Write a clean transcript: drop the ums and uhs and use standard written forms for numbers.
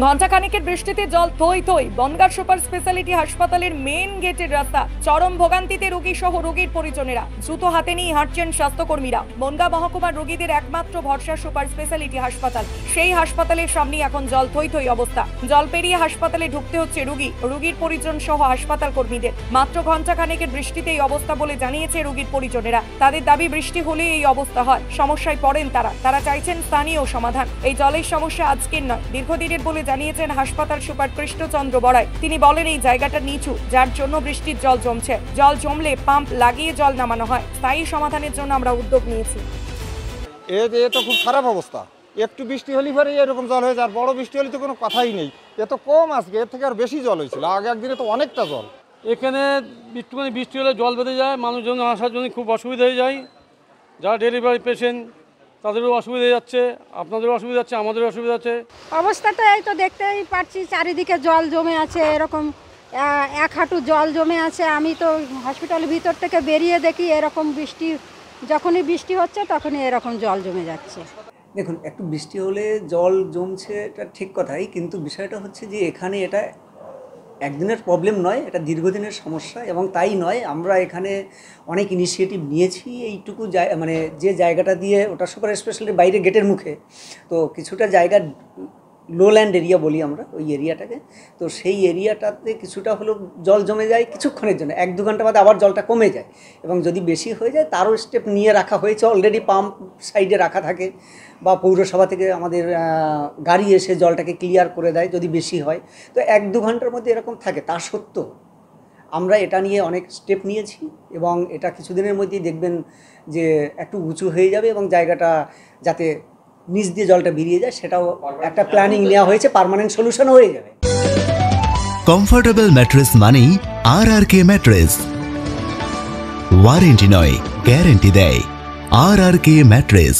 ঘণ্টাখানেকের বৃষ্টিতে জল থই থই। বনগাঁ সুপার স্পেশালিটি হাসপাতালের মেন গেটের রাস্তা। চরম ভোগান্তিতে রোগী সহ রোগীর পরিজনেরা। জুতো হাতে নিয়ে হাঁটছেন স্বাস্থ্যকর্মীরা। বনগাঁ মহকুমার রোগীদের একমাত্র ভরসা সুপার স্পেশালিটি হাসপাতাল। সেই হাসপাতালের সামনে এখন জল থই থই অবস্থা। জল পেরিয়ে হাসপাতালে ঢুকতে হচ্ছে রোগীর পরিজন সহ হাসপাতাল কর্মীদের। মাত্র ঘণ্টাখানেকের বৃষ্টিতে এই অবস্থা বলে জানিয়েছে রোগীর পরিজনেরা। তাদের দাবি, বৃষ্টি হলে এই অবস্থা হয়, সমস্যায় পড়েন তারা চাইছেন স্থানীয় সমাধান। এই জলের সমস্যা আজকের নয়, দীর্ঘদিনের বলে জানিয়েছেন হাসপাতাল সুপার কৃষ্ণচন্দ্র বড়াই। তিনি বলেন, এই জায়গাটা নিচু, যার জন্য বৃষ্টির জল জমছে। জল জমলে পাম্প লাগিয়ে জল নামানো হয়। স্থায়ী সমাধানের জন্য আমরা উদ্যোগ নিয়েছি। এ তো খুব খারাপ অবস্থা। একটু বৃষ্টি হলে পরে এরকম জল হয়ে যায়, আর বড় বৃষ্টি হলে তো কোনো কথাই নেই। এ তো কম, আজকে এর থেকে আর বেশি জল হয়েছিল। আগে একদিনে তো অনেকটা জল। এখানে একটুখানি বৃষ্টি হলে জল বেঁধে যায়, মানুষজন আসার জন্য খুব অসুবিধা হয়ে যায়। যারা ডেলিভারি পেশেন্ট তাদেরও অসুবিধা হয়ে যাচ্ছে, আপনাদেরও অসুবিধা হচ্ছে, আমাদেরও অসুবিধা হচ্ছে। অবস্থাটা এই তো দেখতেই পাচ্ছি, চারিদিকে জল জমে আছে, এরকম এক হাঁটু জল জমে আছে। আমি তো হসপিটালের ভিতর থেকে বেরিয়ে দেখি এরকম বৃষ্টি, যখনই বৃষ্টি হচ্ছে তখনই এরকম জল জমে যাচ্ছে। দেখুন, একটু বৃষ্টি হলে জল জমছে, এটা ঠিক কথাই, কিন্তু বিষয়টা হচ্ছে যে এখানে এটা একদিনের প্রবলেম নয়, এটা দীর্ঘদিনের সমস্যা। এবং তাই নয়, আমরা এখানে অনেক ইনিশিয়েটিভ নিয়েছি। এইটুকু মানে যে জায়গাটা দিয়ে, ওটা সুপার স্পেশালি বাইরে গেটের মুখে, তো কিছুটা জায়গা লোল্যান্ড এরিয়া বলি আমরা ওই এরিয়াটাকে। তো সেই এরিয়াটাতে কিছুটা হলেও জল জমে যায় কিছুক্ষণের জন্য, 1-2 ঘন্টা বাদে আবার জলটা কমে যায়। এবং যদি বেশি হয়ে যায় তারও স্টেপ নিয়ে রাখা হয়েছে, অলরেডি পাম্প সাইডে রাখা থাকে, বা পৌরসভা থেকে আমাদের গাড়ি এসে জলটাকে ক্লিয়ার করে দেয় যদি বেশি হয়। তো 1-2 ঘন্টার মধ্যে এরকম থাকে। তা সত্ত্বেও আমরা এটা নিয়ে অনেক স্টেপ নিয়েছি, এবং এটা কিছুদিনের মধ্যেই দেখবেন যে একটু উঁচু হয়ে যাবে, এবং জায়গাটা যাতে নিচ দিয়ে জলটা বেরিয়ে যায় সেটাও একটা প্ল্যানিং নেওয়া হয়েছে, পার্মানেন্ট সলিউশন হয়ে যাবে। কমফোর্টেবল ম্যাট্রেস মানেই আরআরকে ম্যাট্রেস। ওয়ারেন্টি নয়, গ্যারান্টি দেয় আরআরকে ম্যাট্রেস।